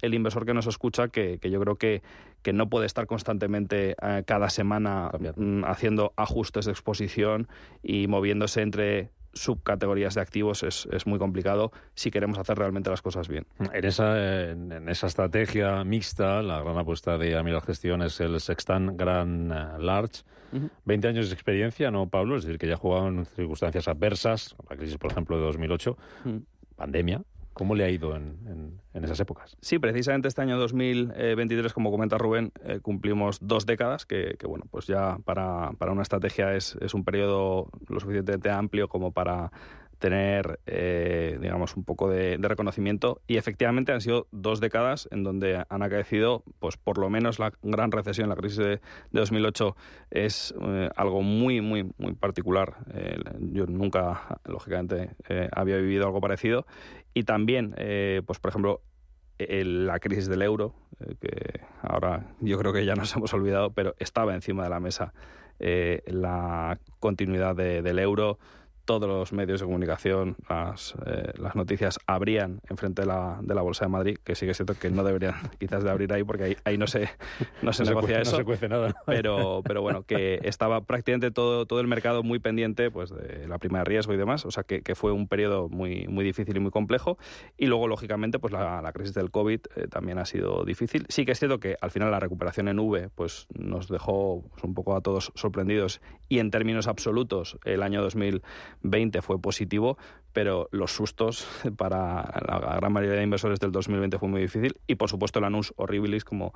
el inversor que nos escucha que yo creo que no puede estar constantemente cada semana haciendo ajustes de exposición y moviéndose entre subcategorías de activos. Es muy complicado si queremos hacer realmente las cosas bien. En esa estrategia mixta, la gran apuesta de Amiral Gestión es el Sextant Grand Large. 20 años de experiencia, ¿no, Pablo? Es decir, que ya ha jugado en circunstancias adversas, la crisis, por ejemplo, de 2008, pandemia. ¿Cómo le ha ido en esas épocas? Sí, precisamente este año 2023, como comenta Rubén, cumplimos 2 décadas, que bueno, pues ya para una estrategia es un periodo lo suficientemente amplio como para tener, digamos, un poco de reconocimiento. Y efectivamente han sido 2 décadas en donde han acaecido, pues por lo menos la gran recesión, la crisis de 2008 es algo muy, muy, muy particular. Yo nunca, lógicamente, había vivido algo parecido. Y también, pues por ejemplo, la crisis del euro, que ahora yo creo que ya nos hemos olvidado, pero estaba encima de la mesa. La continuidad del euro, todos los medios de comunicación, las noticias abrían enfrente de la Bolsa de Madrid, que sí que es cierto que no deberían quizás de abrir ahí, porque ahí no se negocia eso. No se cuece nada, ¿no? Pero bueno, que estaba prácticamente todo el mercado muy pendiente pues de la prima de riesgo y demás, o sea que fue un periodo muy, muy difícil y muy complejo. Y luego, lógicamente, pues la crisis del COVID también ha sido difícil. Sí que es cierto que al final la recuperación en V pues nos dejó pues, un poco a todos sorprendidos, y en términos absolutos el año 2020 fue positivo, pero los sustos para la gran mayoría de inversores del 2020 fue muy difícil, y por supuesto el annus horribilis, como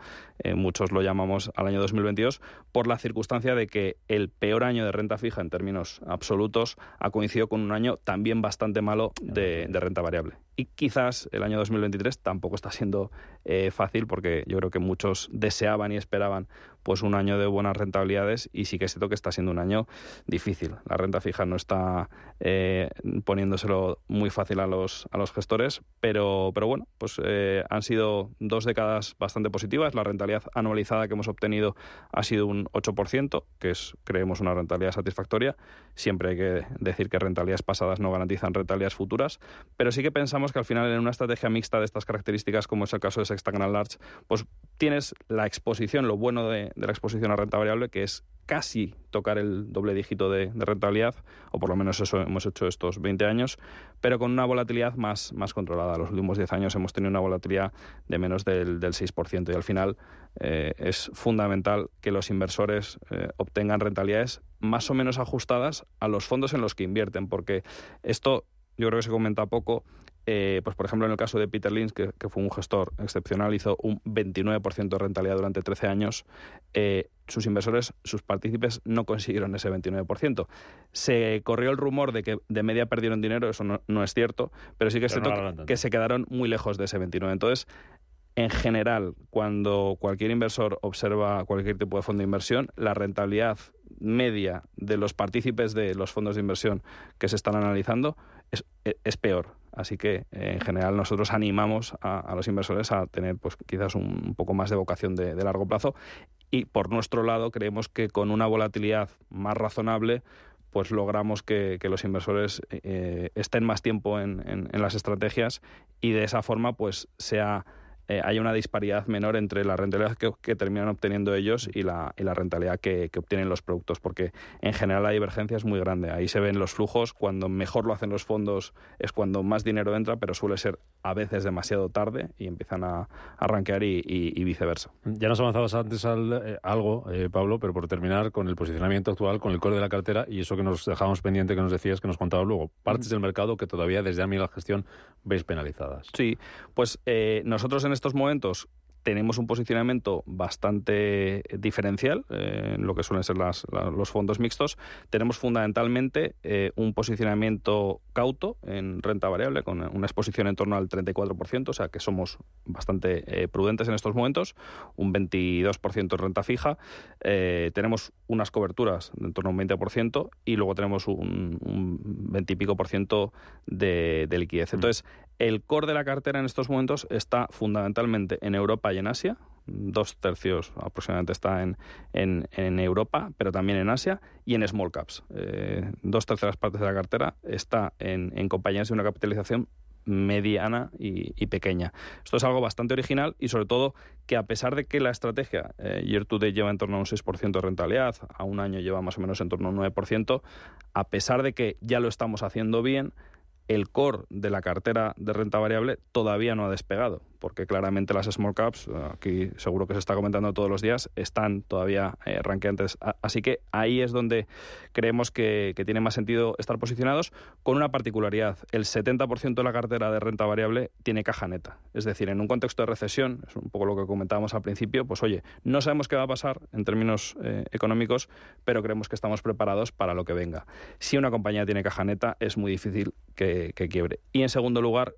muchos lo llamamos, al año 2022, por la circunstancia de que el peor año de renta fija en términos absolutos ha coincidido con un año también bastante malo de renta variable. Y quizás el año 2023 tampoco está siendo fácil, porque yo creo que muchos deseaban y esperaban pues un año de buenas rentabilidades, y sí que es cierto que está siendo un año difícil. La renta fija no está poniéndoselo muy fácil a los gestores, pero bueno, pues han sido 2 décadas bastante positivas. La rentabilidad anualizada que hemos obtenido ha sido un 8%, que es, creemos, una rentabilidad satisfactoria. Siempre hay que decir que rentabilidades pasadas no garantizan rentabilidades futuras, pero sí que pensamos que al final, en una estrategia mixta de estas características, como es el caso de Sextant Grand Large, pues tienes la exposición, lo bueno de la exposición a renta variable, que es casi tocar el doble dígito de rentabilidad, o por lo menos eso hemos hecho estos 20 años, pero con una volatilidad más controlada. Los últimos 10 años hemos tenido una volatilidad de menos del 6%, y al final es fundamental que los inversores obtengan rentabilidades más o menos ajustadas a los fondos en los que invierten, porque esto yo creo que se comenta poco. Pues por ejemplo, en el caso de Peter Lynch, que fue un gestor excepcional, hizo un 29% de rentabilidad durante 13 años. Sus inversores, sus partícipes, no consiguieron ese 29%. Se corrió el rumor de que de media perdieron dinero, eso no es cierto, pero sí que es cierto que se quedaron muy lejos de ese 29%. Entonces, en general, cuando cualquier inversor observa cualquier tipo de fondo de inversión, la rentabilidad media de los partícipes de los fondos de inversión que se están analizando es peor. Así que, en general, nosotros animamos a los inversores a tener pues quizás un poco más de vocación de largo plazo, y por nuestro lado creemos que con una volatilidad más razonable pues logramos que los inversores estén más tiempo en las estrategias, y de esa forma pues hay una disparidad menor entre la rentabilidad que terminan obteniendo ellos y la rentabilidad que obtienen los productos, porque en general la divergencia es muy grande. Ahí se ven los flujos. Cuando mejor lo hacen los fondos es cuando más dinero entra, pero suele ser a veces demasiado tarde y empiezan a rankear y viceversa. Ya nos avanzabas antes algo, Pablo, pero por terminar con el posicionamiento actual, con el core de la cartera y eso que nos dejábamos pendiente, que nos decías, que nos contabas luego, partes del mercado que todavía desde Amiral Gestión veis penalizadas. Sí, pues nosotros en estos momentos tenemos un posicionamiento bastante diferencial en lo que suelen ser los fondos mixtos. Tenemos fundamentalmente un posicionamiento cauto en renta variable, con una exposición en torno al 34%, o sea que somos bastante prudentes en estos momentos, un 22% en renta fija. Tenemos unas coberturas de en torno a un 20%, y luego tenemos un 20 y pico % de liquidez. Entonces, el core de la cartera en estos momentos está fundamentalmente en Europa y en Asia. 2/3 aproximadamente está en Europa, pero también en Asia, y en small caps. 2/3 partes de la cartera está en compañías de una capitalización mediana y pequeña. Esto es algo bastante original y sobre todo que a pesar de que la estrategia year to date lleva en torno a un 6% de rentabilidad, a un año lleva más o menos en torno a un 9%, a pesar de que ya lo estamos haciendo bien, el core de la cartera de renta variable todavía no ha despegado, porque claramente las small caps, aquí seguro que se está comentando todos los días, están todavía ranqueantes. Así que ahí es donde creemos que tiene más sentido estar posicionados, con una particularidad: el 70% de la cartera de renta variable tiene caja neta. Es decir, en un contexto de recesión, es un poco lo que comentábamos al principio, pues oye, no sabemos qué va a pasar en términos económicos, pero creemos que estamos preparados para lo que venga. Si una compañía tiene caja neta, es muy difícil que quiebre. Y en segundo lugar,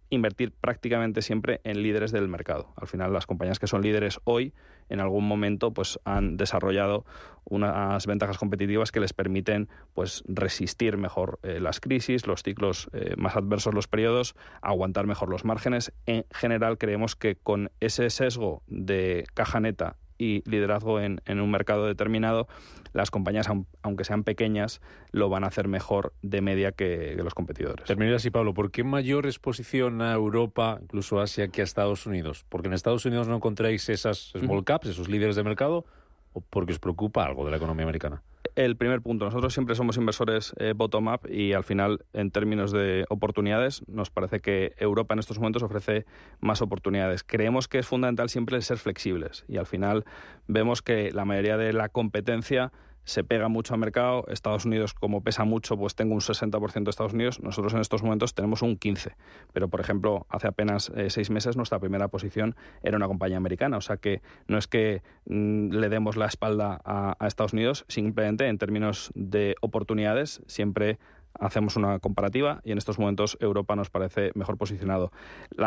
invertir prácticamente siempre en líderes del mercado. Al final, las compañías que son líderes hoy, en algún momento, pues han desarrollado unas ventajas competitivas que les permiten, pues, resistir mejor las crisis, los ciclos más adversos, los periodos, aguantar mejor los márgenes. En general, creemos que con ese sesgo de caja neta y liderazgo en un mercado determinado, las compañías, aunque sean pequeñas, lo van a hacer mejor de media que los competidores. Terminar así, Pablo, ¿por qué mayor exposición a Europa, incluso a Asia, que a Estados Unidos? ¿Porque en Estados Unidos no encontráis esas small caps, esos líderes de mercado, o porque os preocupa algo de la economía americana? El primer punto, nosotros siempre somos inversores bottom-up y al final, en términos de oportunidades, nos parece que Europa en estos momentos ofrece más oportunidades. Creemos que es fundamental siempre ser flexibles y al final vemos que la mayoría de la competencia se pega mucho al mercado. Estados Unidos, como pesa mucho, pues tengo un 60% de Estados Unidos. Nosotros en estos momentos tenemos un 15%. Pero, por ejemplo, hace apenas 6 meses nuestra primera posición era una compañía americana. O sea que no es que le demos la espalda a Estados Unidos, simplemente en términos de oportunidades siempre hacemos una comparativa y en estos momentos Europa nos parece mejor posicionado.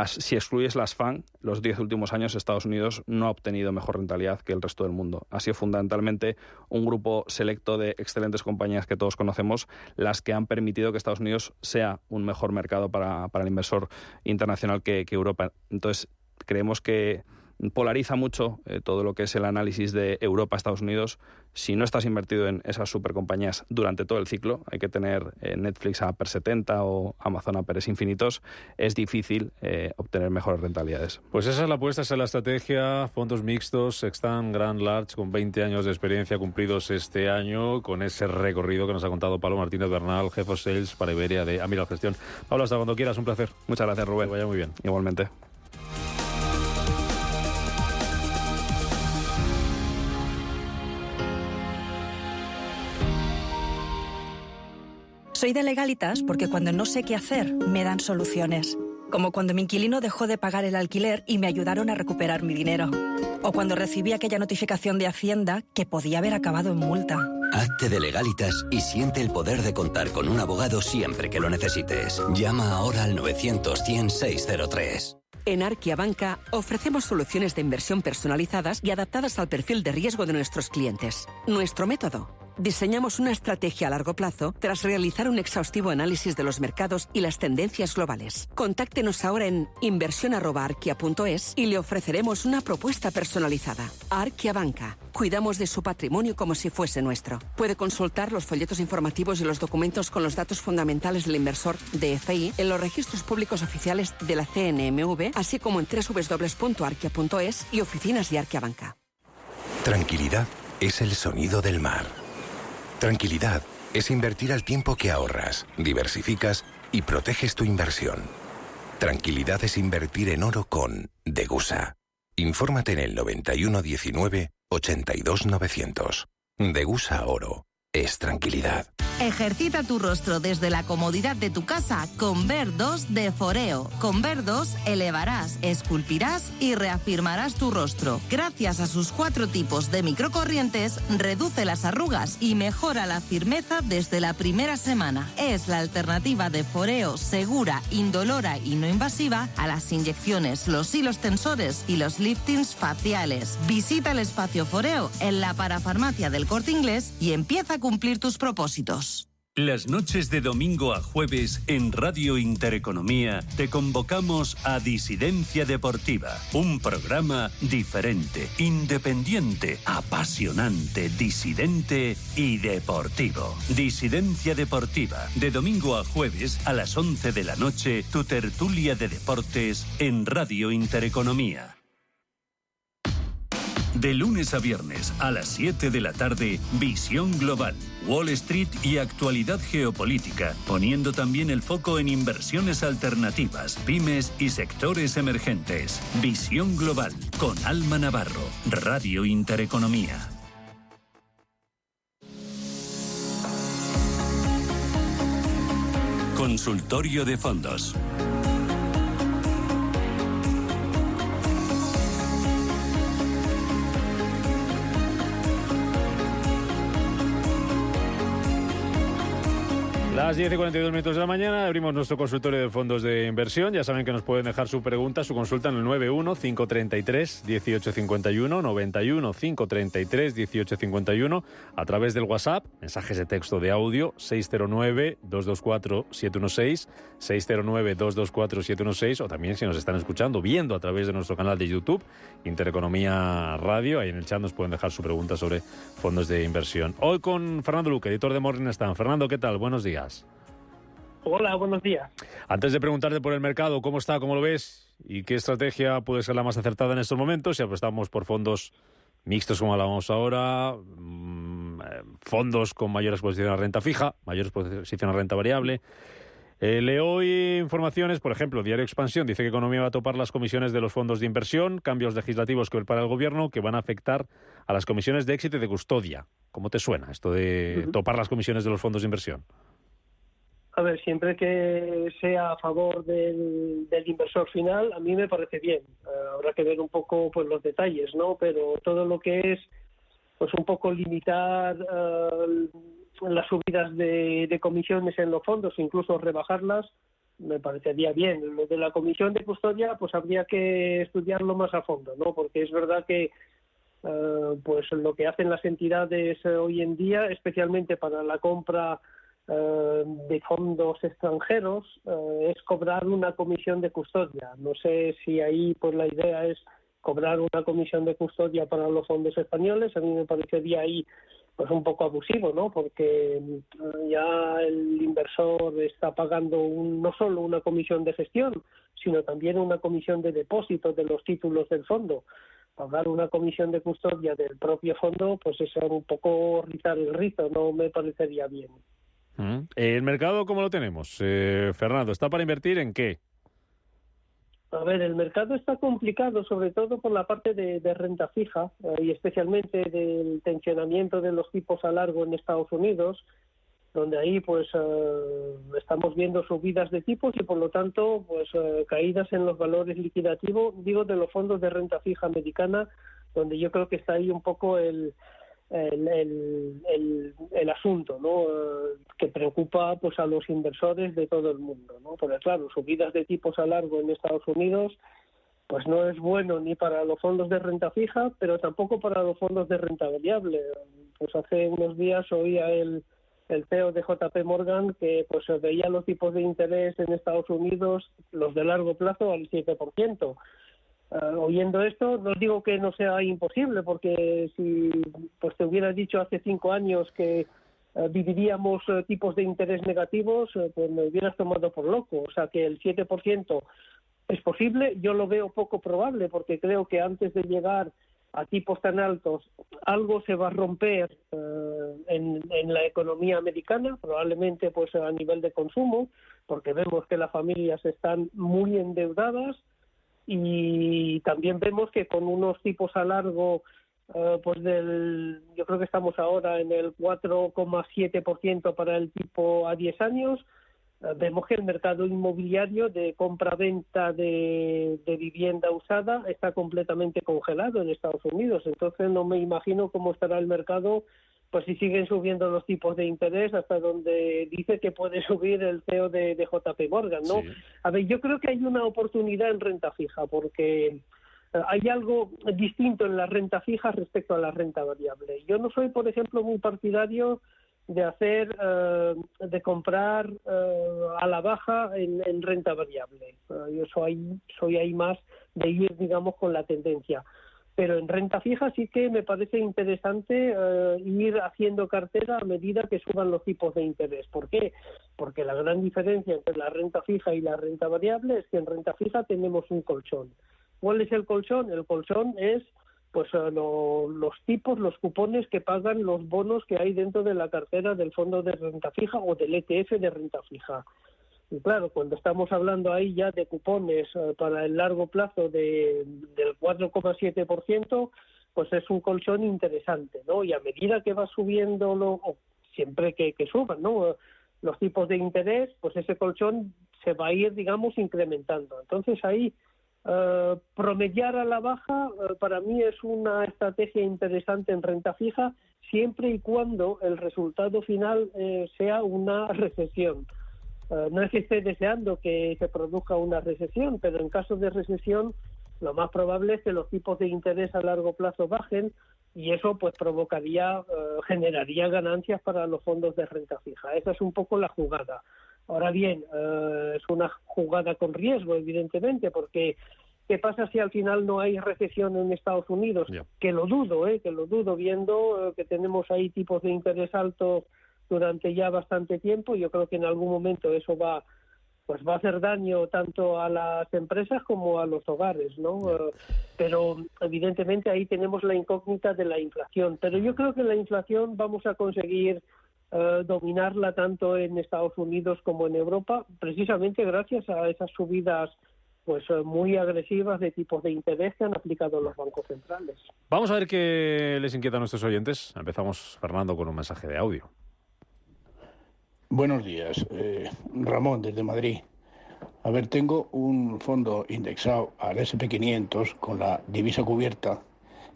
Si excluyes las FANG, los 10 últimos años Estados Unidos no ha obtenido mejor rentabilidad que el resto del mundo. Ha sido fundamentalmente un grupo selecto de excelentes compañías que todos conocemos las que han permitido que Estados Unidos sea un mejor mercado para el inversor internacional que Europa. Entonces, creemos que polariza mucho todo lo que es el análisis de Europa-Estados Unidos. Si no estás invertido en esas supercompañías durante todo el ciclo, hay que tener Netflix a PER 70 o Amazon a PERs infinitos, es difícil obtener mejores rentabilidades. Pues esa es la apuesta, esa es la estrategia. Fondos mixtos, Extant, Grand, Large, con 20 años de experiencia cumplidos este año, con ese recorrido que nos ha contado Pablo Martínez Bernal, Head of Sales para Iberia de Amiral Gestión. Pablo, hasta cuando quieras, un placer. Muchas gracias, Rubén. Que vaya muy bien. Igualmente. Soy de Legalitas porque cuando no sé qué hacer, me dan soluciones. Como cuando mi inquilino dejó de pagar el alquiler y me ayudaron a recuperar mi dinero. O cuando recibí aquella notificación de Hacienda que podía haber acabado en multa. Hazte de Legalitas y siente el poder de contar con un abogado siempre que lo necesites. Llama ahora al 900-100-603. En Arkia Banca ofrecemos soluciones de inversión personalizadas y adaptadas al perfil de riesgo de nuestros clientes. Nuestro método: diseñamos una estrategia a largo plazo tras realizar un exhaustivo análisis de los mercados y las tendencias globales. Contáctenos ahora en inversión@arkia.es y le ofreceremos una propuesta personalizada. Arkia Banca. Cuidamos de su patrimonio como si fuese nuestro. Puede consultar los folletos informativos y los documentos con los datos fundamentales del inversor DFI en los registros públicos oficiales de la CNMV, así como en www.arkia.es y oficinas de Arkia Banca. Tranquilidad es el sonido del mar. Tranquilidad es invertir al tiempo que ahorras, diversificas y proteges tu inversión. Tranquilidad es invertir en oro con Degusa. Infórmate en el 91 19 82 900. Degusa Oro es tranquilidad. Ejercita tu rostro desde la comodidad de tu casa con Ver2 de Foreo. Con Ver2 elevarás, esculpirás y reafirmarás tu rostro. Gracias a sus 4 tipos de microcorrientes, reduce las arrugas y mejora la firmeza desde la primera semana. Es la alternativa de Foreo segura, indolora y no invasiva a las inyecciones, los hilos tensores y los liftings faciales. Visita el espacio Foreo en la parafarmacia del Corte Inglés y empieza a cumplir tus propósitos. Las noches de domingo a jueves en Radio Intereconomía te convocamos a Disidencia Deportiva, un programa diferente, independiente, apasionante, disidente y deportivo. Disidencia Deportiva, de domingo a jueves a las 11 de la noche, tu tertulia de deportes en Radio Intereconomía. De lunes a viernes a las 7 de la tarde, Visión Global, Wall Street y actualidad geopolítica, poniendo también el foco en inversiones alternativas, pymes y sectores emergentes. Visión Global, con Alma Navarro, Radio Intereconomía. Consultorio de fondos. Las 10:42 de la mañana abrimos nuestro consultorio de fondos de inversión. Ya saben que nos pueden dejar su pregunta, su consulta en el 91-533-1851, 91-533-1851, a través del WhatsApp, mensajes de texto de audio, 609-224-716, 609-224-716, o también si nos están escuchando, viendo a través de nuestro canal de YouTube, Intereconomía Radio. Ahí en el chat nos pueden dejar su pregunta sobre fondos de inversión. Hoy con Fernando Luque, editor de Morning Stand. Fernando, ¿qué tal? Buenos días. Hola, buenos días. Antes de preguntarte por el mercado, ¿cómo está? ¿Cómo lo ves? ¿Y qué estrategia puede ser la más acertada en estos momentos? Si apostamos por fondos mixtos como hablábamos ahora, fondos con mayor exposición a renta fija, mayor exposición a renta variable. Leo hoy informaciones, por ejemplo, Diario Expansión dice que Economía va a topar las comisiones de los fondos de inversión, cambios legislativos que prepara el gobierno que van a afectar a las comisiones de éxito y de custodia. ¿Cómo te suena esto de topar las comisiones de los fondos de inversión? A ver, siempre que sea a favor del inversor final, a mí me parece bien. Habrá que ver un poco pues los detalles, ¿no? Pero todo lo que es pues un poco limitar las subidas de comisiones en los fondos, incluso rebajarlas, me parecería bien. Lo de la comisión de custodia, pues habría que estudiarlo más a fondo, ¿no? Porque es verdad que pues lo que hacen las entidades hoy en día, especialmente para la compra de fondos extranjeros, es cobrar una comisión de custodia. No sé si ahí pues la idea es cobrar una comisión de custodia para los fondos españoles. A mí me parecería ahí pues un poco abusivo, ¿no? Porque ya el inversor está pagando no solo una comisión de gestión, sino también una comisión de depósito de los títulos del fondo. Pagar una comisión de custodia del propio fondo, pues es un poco rizar el rizo, no me parecería bien. ¿El mercado cómo lo tenemos? Fernando, ¿está para invertir en qué? A ver, el mercado está complicado, sobre todo por la parte de renta fija y especialmente del tensionamiento de los tipos a largo en Estados Unidos, donde ahí pues estamos viendo subidas de tipos y por lo tanto pues caídas en los valores liquidativos, digo, de los fondos de renta fija americana, donde yo creo que está ahí un poco el asunto, ¿no? Que preocupa pues a los inversores de todo el mundo, ¿no? Porque claro, subidas de tipos a largo en Estados Unidos pues no es bueno ni para los fondos de renta fija, pero tampoco para los fondos de renta variable. Pues hace unos días oía el CEO de JP Morgan que pues veía los tipos de interés en Estados Unidos, los de largo plazo, al 7%. Oyendo esto, no digo que no sea imposible, porque si pues te hubiera dicho hace 5 años que viviríamos tipos de interés negativos, pues me hubieras tomado por loco. O sea que el 7% es posible, yo lo veo poco probable, porque creo que antes de llegar a tipos tan altos, algo se va a romper en la economía americana, probablemente pues a nivel de consumo, porque vemos que las familias están muy endeudadas, y también vemos que con unos tipos a largo pues yo creo que estamos ahora en el 4,7% para el tipo a 10 años, vemos que el mercado inmobiliario de compra-venta de vivienda usada está completamente congelado en Estados Unidos. Entonces no me imagino cómo estará el mercado pues si siguen subiendo los tipos de interés hasta donde dice que puede subir el CEO de JP Morgan, ¿no? Sí. A ver, yo creo que hay una oportunidad en renta fija, porque hay algo distinto en la renta fija respecto a la renta variable. Yo no soy, por ejemplo, muy partidario de comprar a la baja en renta variable. Yo soy ahí más de ir, digamos, con la tendencia. Pero en renta fija sí que me parece interesante ir haciendo cartera a medida que suban los tipos de interés. ¿Por qué? Porque la gran diferencia entre la renta fija y la renta variable es que en renta fija tenemos un colchón. ¿Cuál es el colchón? El colchón es pues los tipos, los cupones que pagan los bonos que hay dentro de la cartera del fondo de renta fija o del ETF de renta fija. Y claro, cuando estamos hablando ahí ya de cupones para el largo plazo del 4,7%, pues es un colchón interesante, ¿no? Y a medida que va subiendo, o siempre que suban, ¿no?, los tipos de interés, pues ese colchón se va a ir, digamos, incrementando. Entonces ahí promediar a la baja para mí es una estrategia interesante en renta fija, siempre y cuando el resultado final sea una recesión. No es que esté deseando que se produzca una recesión, pero en caso de recesión lo más probable es que los tipos de interés a largo plazo bajen y eso pues generaría ganancias para los fondos de renta fija. Esa es un poco la jugada. Ahora bien, es una jugada con riesgo, evidentemente, porque ¿qué pasa si al final no hay recesión en Estados Unidos? Yeah. Que lo dudo, viendo que tenemos ahí tipos de interés altos durante ya bastante tiempo. Yo creo que en algún momento eso va a hacer daño tanto a las empresas como a los hogares, ¿no? Pero evidentemente ahí tenemos la incógnita de la inflación. Pero yo creo que la inflación vamos a conseguir dominarla tanto en Estados Unidos como en Europa, precisamente gracias a esas subidas pues muy agresivas de tipos de interés que han aplicado los bancos centrales. Vamos a ver qué les inquieta a nuestros oyentes. Empezamos, Fernando, con un mensaje de audio. Buenos días, Ramón desde Madrid. A ver, tengo un fondo indexado al S&P 500 con la divisa cubierta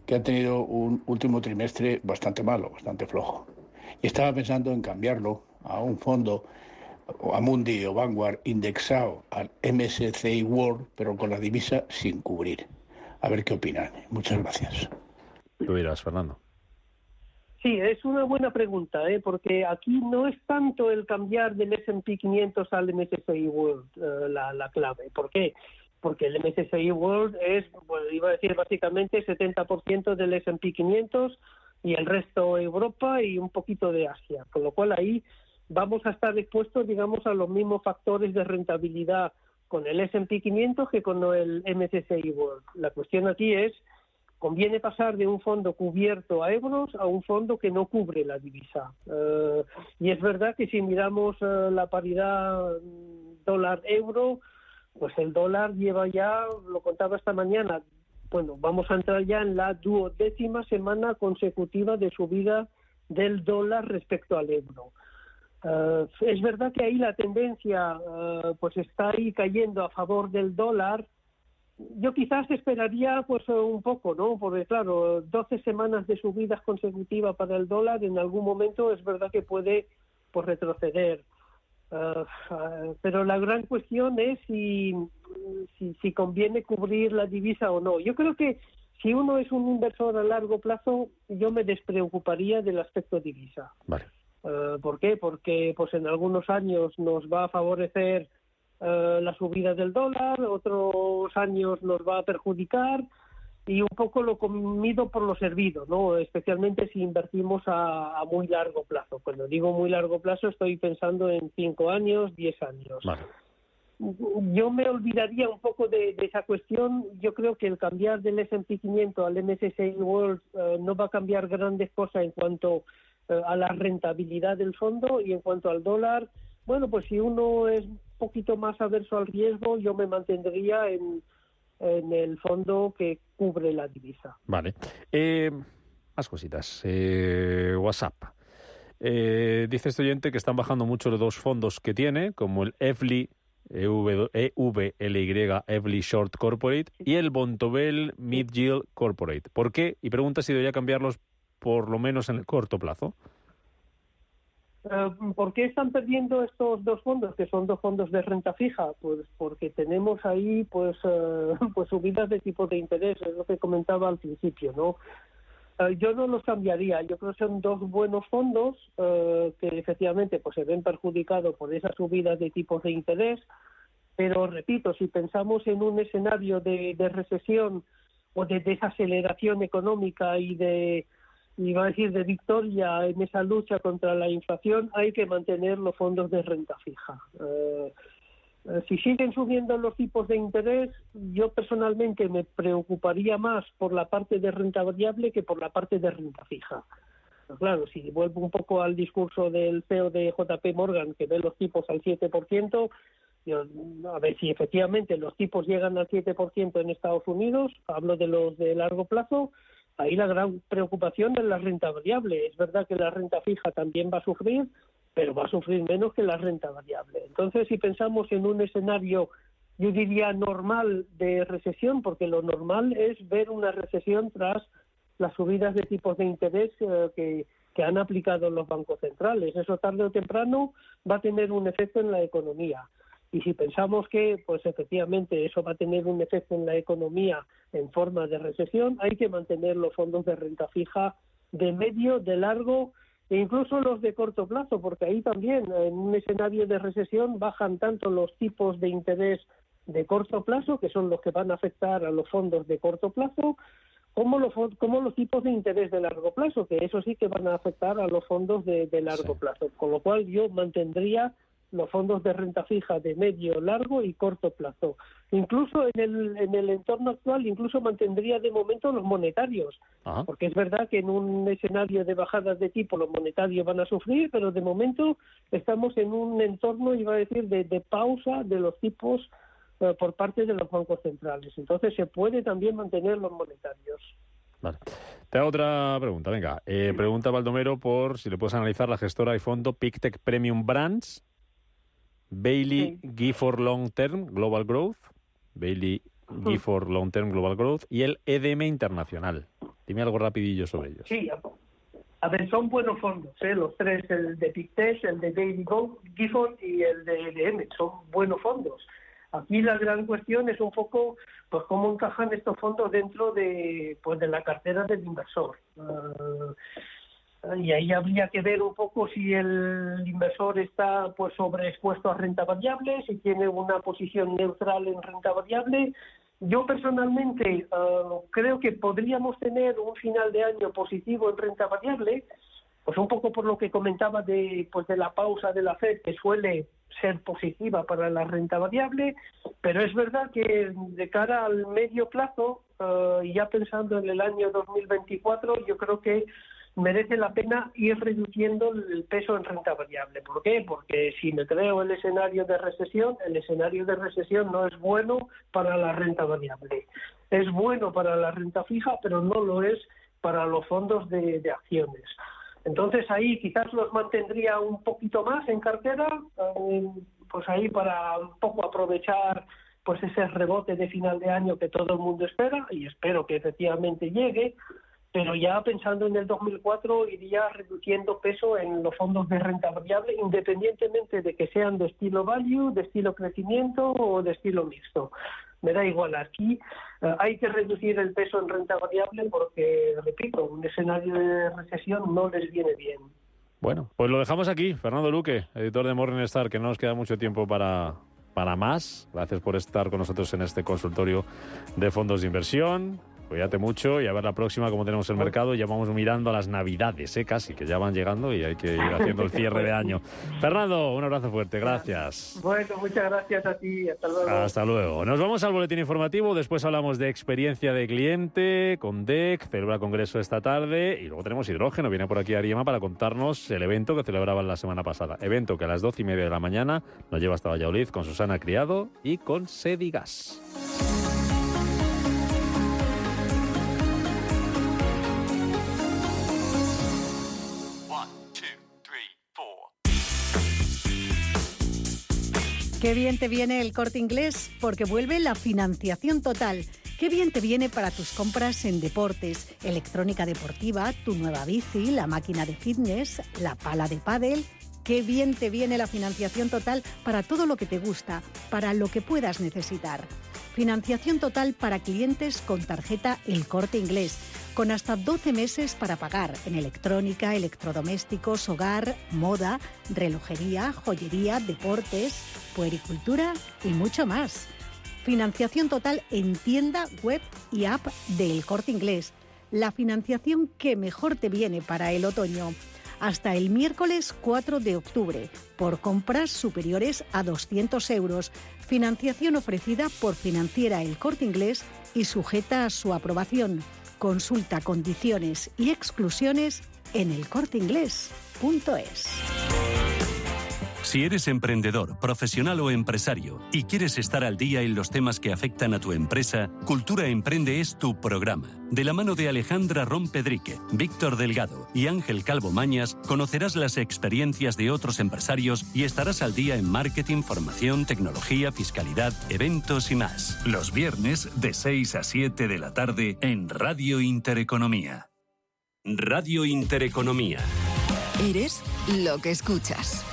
que ha tenido un último trimestre bastante malo, bastante flojo. Y estaba pensando en cambiarlo a un fondo Amundi o Vanguard indexado al MSCI World, pero con la divisa sin cubrir. A ver qué opinan. Muchas gracias. Tú dirás, Fernando. Sí, es una buena pregunta, porque aquí no es tanto el cambiar del S&P 500 al MSCI World la clave. ¿Por qué? Porque el MSCI World es, bueno, iba a decir básicamente 70% del S&P 500 y el resto Europa y un poquito de Asia. Con lo cual ahí vamos a estar expuestos, digamos, a los mismos factores de rentabilidad con el S&P 500 que con el MSCI World. La cuestión aquí es, conviene pasar de un fondo cubierto a euros a un fondo que no cubre la divisa. Y es verdad que si miramos la paridad dólar-euro, pues el dólar lleva ya, lo contaba esta mañana, bueno, vamos a entrar ya en la 12ª semana consecutiva de subida del dólar respecto al euro. Es verdad que ahí la tendencia pues está ahí cayendo a favor del dólar. Yo quizás esperaría pues un poco, ¿no? Porque claro, 12 semanas de subidas consecutivas para el dólar, en algún momento es verdad que puede pues retroceder. Pero la gran cuestión es si conviene cubrir la divisa o no. Yo creo que si uno es un inversor a largo plazo, yo me despreocuparía del aspecto divisa. Vale. ¿Por qué? Porque pues en algunos años nos va a favorecer la subida del dólar, otros años nos va a perjudicar y un poco lo comido por lo servido, ¿no? Especialmente si invertimos a muy largo plazo. Cuando digo muy largo plazo estoy pensando en 5 años, 10 años. Vale. Yo me olvidaría un poco de esa cuestión. Yo creo que el cambiar del S&P 500 al MSCI World no va a cambiar grandes cosas en cuanto a la rentabilidad del fondo, y en cuanto al dólar, bueno, pues si uno es un poquito más averso al riesgo, yo me mantendría en el fondo que cubre la divisa. Vale. Más cositas. WhatsApp. Dice este oyente que están bajando mucho los dos fondos que tiene, como el EVLY, EVLY Short Corporate, y el Bontobel Mid Yield Corporate. ¿Por qué? Y pregunta si debería cambiarlos por lo menos en el corto plazo. ¿Por qué están perdiendo estos dos fondos, que son dos fondos de renta fija? Pues porque tenemos ahí pues subidas de tipo de interés, es lo que comentaba al principio, ¿no? Yo no los cambiaría. Yo creo que son dos buenos fondos que efectivamente pues se ven perjudicados por esas subidas de tipos de interés. Pero repito, si pensamos en un escenario de recesión o de desaceleración económica y de victoria en esa lucha contra la inflación, hay que mantener los fondos de renta fija. Si siguen subiendo los tipos de interés, yo personalmente me preocuparía más por la parte de renta variable que por la parte de renta fija. Pero claro, si vuelvo un poco al discurso del CEO de JP Morgan, que ve los tipos al 7%, a ver si efectivamente los tipos llegan al 7% en Estados Unidos, hablo de los de largo plazo, ahí la gran preocupación es la renta variable. Es verdad que la renta fija también va a sufrir, pero va a sufrir menos que la renta variable. Entonces, si pensamos en un escenario, yo diría normal de recesión, porque lo normal es ver una recesión tras las subidas de tipos de interés que han aplicado los bancos centrales. Eso tarde o temprano va a tener un efecto en la economía. Y si pensamos que, pues efectivamente, eso va a tener un efecto en la economía en forma de recesión, hay que mantener los fondos de renta fija de medio, de largo e incluso los de corto plazo, porque ahí también, en un escenario de recesión, bajan tanto los tipos de interés de corto plazo, que son los que van a afectar a los fondos de corto plazo, como los tipos de interés de largo plazo, que eso sí que van a afectar a los fondos de largo plazo. Con lo cual yo mantendría los fondos de renta fija de medio, largo y corto plazo. Incluso en el entorno actual, incluso mantendría de momento los monetarios. Ajá. Porque es verdad que en un escenario de bajadas de tipo los monetarios van a sufrir, pero de momento estamos en un entorno, iba a decir, de pausa de los tipos por parte de los bancos centrales. Entonces se puede también mantener los monetarios. Vale. Te hago otra pregunta, venga. Pregunta Baldomero por si le puedes analizar la gestora y fondo Pictet Premium Brands, Bailey Gifford Long Term Global Growth, Bailey Gifford Long Term Global Growth y el EDM Internacional. Dime algo rapidillo sobre ellos. Sí, a ver, son buenos fondos, los tres, el de Pictet, el de Bailey Gifford y el de EDM, son buenos fondos. Aquí la gran cuestión es un poco pues cómo encajan estos fondos dentro de la cartera del inversor. Y ahí habría que ver un poco si el inversor está pues sobreexpuesto a renta variable, si tiene una posición neutral en renta variable. Yo personalmente creo que podríamos tener un final de año positivo en renta variable, pues un poco por lo que comentaba de la pausa de la FED, que suele ser positiva para la renta variable, pero es verdad que de cara al medio plazo, y ya pensando en el año 2024, yo creo que merece la pena ir reduciendo el peso en renta variable. ¿Por qué? Porque si me creo el escenario de recesión no es bueno para la renta variable. Es bueno para la renta fija, pero no lo es para los fondos de acciones. Entonces ahí quizás los mantendría un poquito más en cartera, pues ahí para un poco aprovechar pues ese rebote de final de año que todo el mundo espera, y espero que efectivamente llegue. Pero ya pensando en el 2004 iría reduciendo peso en los fondos de renta variable, independientemente de que sean de estilo value, de estilo crecimiento o de estilo mixto. Me da igual, aquí hay que reducir el peso en renta variable porque, repito, un escenario de recesión no les viene bien. Bueno, pues lo dejamos aquí. Fernando Luque, editor de Morningstar, que no nos queda mucho tiempo para más. Gracias por estar con nosotros en este consultorio de fondos de inversión. Cuídate mucho y a ver la próxima cómo tenemos el mercado. Ya vamos mirando a las Navidades, casi, que ya van llegando y hay que ir haciendo el cierre de año. Fernando, un abrazo fuerte, gracias. Bueno, muchas gracias a ti, hasta luego. Hasta luego. Nos vamos al boletín informativo, después hablamos de experiencia de cliente con DEC, celebra congreso esta tarde y luego tenemos hidrógeno. Viene por aquí Ariema para contarnos el evento que celebraban la semana pasada. Evento que a las 12:30 de la mañana nos lleva hasta Valladolid con Susana Criado y con Sedigas. Qué bien te viene el Corte Inglés, porque vuelve la financiación total. Qué bien te viene para tus compras en deportes, electrónica deportiva, tu nueva bici, la máquina de fitness, la pala de pádel. Qué bien te viene la financiación total para todo lo que te gusta, para lo que puedas necesitar. Financiación total para clientes con tarjeta El Corte Inglés, con hasta 12 meses para pagar en electrónica, electrodomésticos, hogar, moda, relojería, joyería, deportes, puericultura y mucho más. Financiación total en tienda, web y app de El Corte Inglés. La financiación que mejor te viene para el otoño. Hasta el miércoles 4 de octubre, por compras superiores a 200 euros. Financiación ofrecida por Financiera El Corte Inglés y sujeta a su aprobación. Consulta condiciones y exclusiones en elcorteinglés.es. Si eres emprendedor, profesional o empresario y quieres estar al día en los temas que afectan a tu empresa, Cultura Emprende es tu programa. De la mano de Alejandra Rompedrique, Víctor Delgado y Ángel Calvo Mañas, conocerás las experiencias de otros empresarios y estarás al día en marketing, formación, tecnología, fiscalidad, eventos y más. Los viernes de 6 a 7 de la tarde en Radio Intereconomía. Radio Intereconomía. Eres lo que escuchas.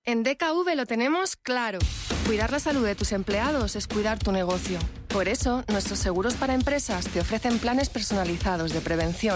En DKV lo tenemos claro. Cuidar la salud de tus empleados es cuidar tu negocio. Por eso, nuestros seguros para empresas te ofrecen planes personalizados de prevención,